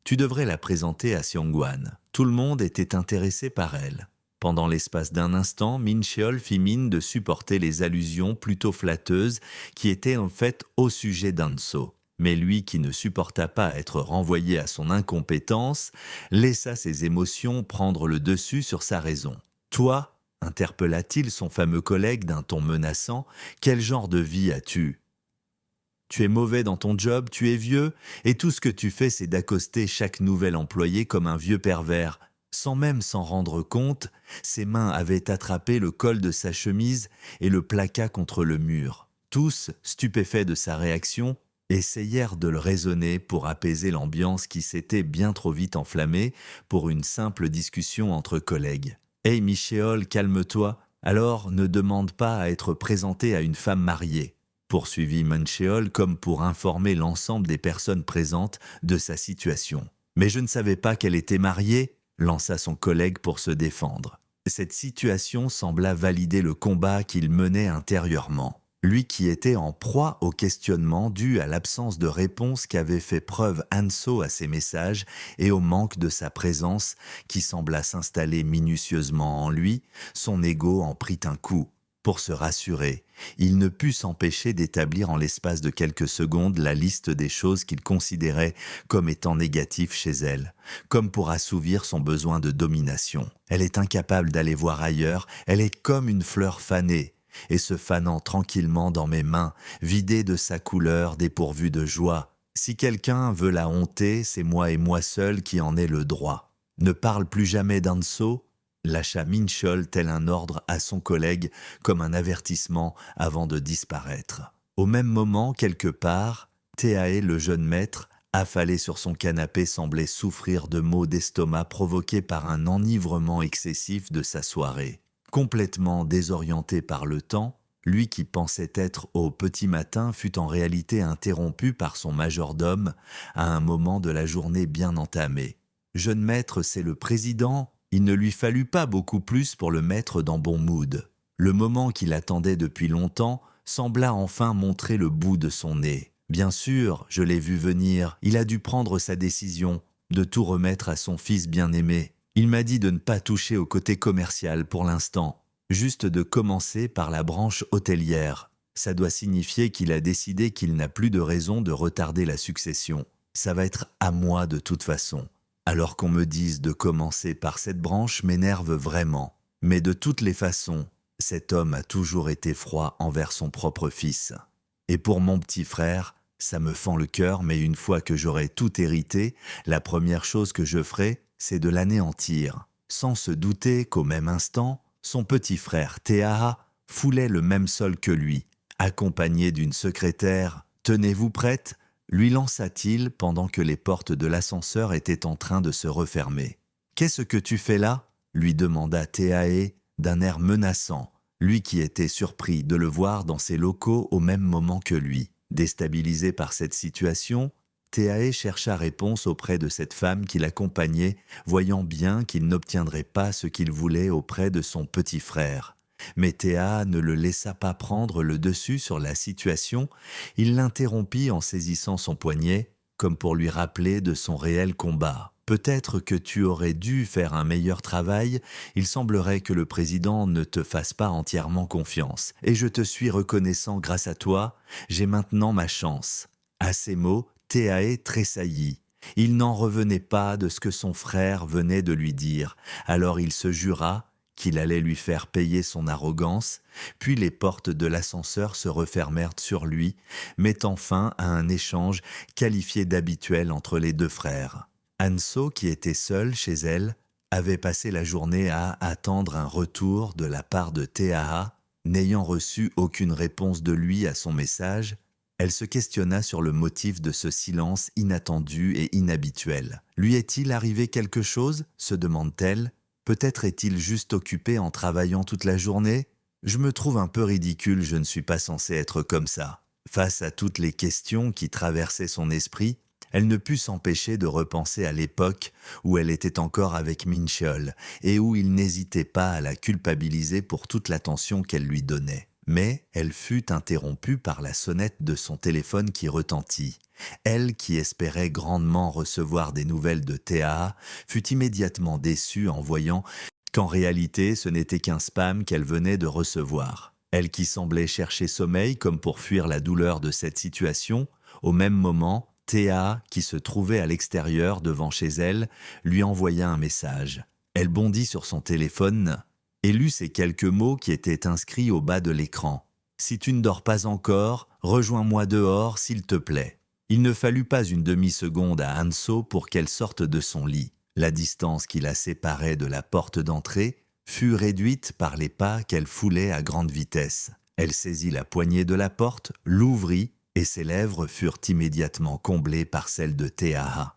Tu devrais la présenter à Xiongguan. Tout le monde était intéressé par elle. Pendant l'espace d'un instant, Min Cheol fit mine de supporter les allusions plutôt flatteuses qui étaient en fait au sujet d'Anso. Mais lui, qui ne supporta pas être renvoyé à son incompétence, laissa ses émotions prendre le dessus sur sa raison. Toi, interpella-t-il son fameux collègue d'un ton menaçant, quel genre de vie as-tu? Tu es mauvais dans ton job, tu es vieux, et tout ce que tu fais, c'est d'accoster chaque nouvel employé comme un vieux pervers. Sans même s'en rendre compte, ses mains avaient attrapé le col de sa chemise et le plaqua contre le mur. Tous, stupéfaits de sa réaction, essayèrent de le raisonner pour apaiser l'ambiance qui s'était bien trop vite enflammée pour une simple discussion entre collègues. « Hey Michéol, calme-toi, alors ne demande pas à être présenté à une femme mariée. » Poursuivit Mancheol comme pour informer l'ensemble des personnes présentes de sa situation. « Mais je ne savais pas qu'elle était mariée », lança son collègue pour se défendre. Cette situation sembla valider le combat qu'il menait intérieurement. Lui qui était en proie au questionnement dû à l'absence de réponse qu'avait fait preuve Hanso à ses messages et au manque de sa présence qui sembla s'installer minutieusement en lui, son ego en prit un coup. Pour se rassurer, il ne put s'empêcher d'établir en l'espace de quelques secondes la liste des choses qu'il considérait comme étant négatives chez elle, comme pour assouvir son besoin de domination. Elle est incapable d'aller voir ailleurs, elle est comme une fleur fanée, et se fanant tranquillement dans mes mains, vidée de sa couleur, dépourvue de joie. Si quelqu'un veut la honter, c'est moi et moi seul qui en ai le droit. Ne parle plus jamais d'Anso, lâcha Minchol tel un ordre à son collègue comme un avertissement avant de disparaître. Au même moment, quelque part, Teae, le jeune maître, affalé sur son canapé, semblait souffrir de maux d'estomac provoqués par un enivrement excessif de sa soirée. Complètement désorienté par le temps, lui qui pensait être au petit matin fut en réalité interrompu par son majordome à un moment de la journée bien entamée. « Jeune maître, c'est le président !» Il ne lui fallut pas beaucoup plus pour le mettre dans bon mood. Le moment qu'il attendait depuis longtemps sembla enfin montrer le bout de son nez. Bien sûr, je l'ai vu venir, il a dû prendre sa décision, de tout remettre à son fils bien-aimé. Il m'a dit de ne pas toucher au côté commercial pour l'instant, juste de commencer par la branche hôtelière. Ça doit signifier qu'il a décidé qu'il n'a plus de raison de retarder la succession. Ça va être à moi de toute façon. Alors qu'on me dise de commencer par cette branche m'énerve vraiment. Mais de toutes les façons, cet homme a toujours été froid envers son propre fils. Et pour mon petit frère, ça me fend le cœur, mais une fois que j'aurai tout hérité, la première chose que je ferai, c'est de l'anéantir. Sans se douter qu'au même instant, son petit frère Teaha foulait le même sol que lui, accompagné d'une secrétaire « Tenez-vous prête ?» lui lança-t-il pendant que les portes de l'ascenseur étaient en train de se refermer. « Qu'est-ce que tu fais là ?» lui demanda Teae d'un air menaçant, lui qui était surpris de le voir dans ses locaux au même moment que lui. Déstabilisé par cette situation, Teae chercha réponse auprès de cette femme qui l'accompagnait, voyant bien qu'il n'obtiendrait pas ce qu'il voulait auprès de son petit frère. Mais Théa ne le laissa pas prendre le dessus sur la situation, il l'interrompit en saisissant son poignet, comme pour lui rappeler de son réel combat. Peut-être que tu aurais dû faire un meilleur travail, il semblerait que le président ne te fasse pas entièrement confiance. Et je te suis reconnaissant grâce à toi, j'ai maintenant ma chance. À ces mots, Théae tressaillit. Il n'en revenait pas de ce que son frère venait de lui dire, alors il se jura qu'il allait lui faire payer son arrogance, puis les portes de l'ascenseur se refermèrent sur lui, mettant fin à un échange qualifié d'habituel entre les deux frères. Hanso, qui était seule chez elle, avait passé la journée à attendre un retour de la part de Teaha. N'ayant reçu aucune réponse de lui à son message, elle se questionna sur le motif de ce silence inattendu et inhabituel. « Lui est-il arrivé quelque chose ?» se demande-t-elle. Peut-être est-il juste occupé en travaillant toute la journée? Je me trouve un peu ridicule, je ne suis pas censé être comme ça. Face à toutes les questions qui traversaient son esprit, elle ne put s'empêcher de repenser à l'époque où elle était encore avec Mincheol et où il n'hésitait pas à la culpabiliser pour toute l'attention qu'elle lui donnait. Mais elle fut interrompue par la sonnette de son téléphone qui retentit. Elle, qui espérait grandement recevoir des nouvelles de Théa, fut immédiatement déçue en voyant qu'en réalité ce n'était qu'un spam qu'elle venait de recevoir. Elle qui semblait chercher sommeil comme pour fuir la douleur de cette situation, au même moment, Théa, qui se trouvait à l'extérieur devant chez elle, lui envoya un message. Elle bondit sur son téléphone et lut ces quelques mots qui étaient inscrits au bas de l'écran. « Si tu ne dors pas encore, rejoins-moi dehors s'il te plaît. » Il ne fallut pas une demi-seconde à Hanso pour qu'elle sorte de son lit. La distance qui la séparait de la porte d'entrée fut réduite par les pas qu'elle foulait à grande vitesse. Elle saisit la poignée de la porte, l'ouvrit, et ses lèvres furent immédiatement comblées par celles de Théa.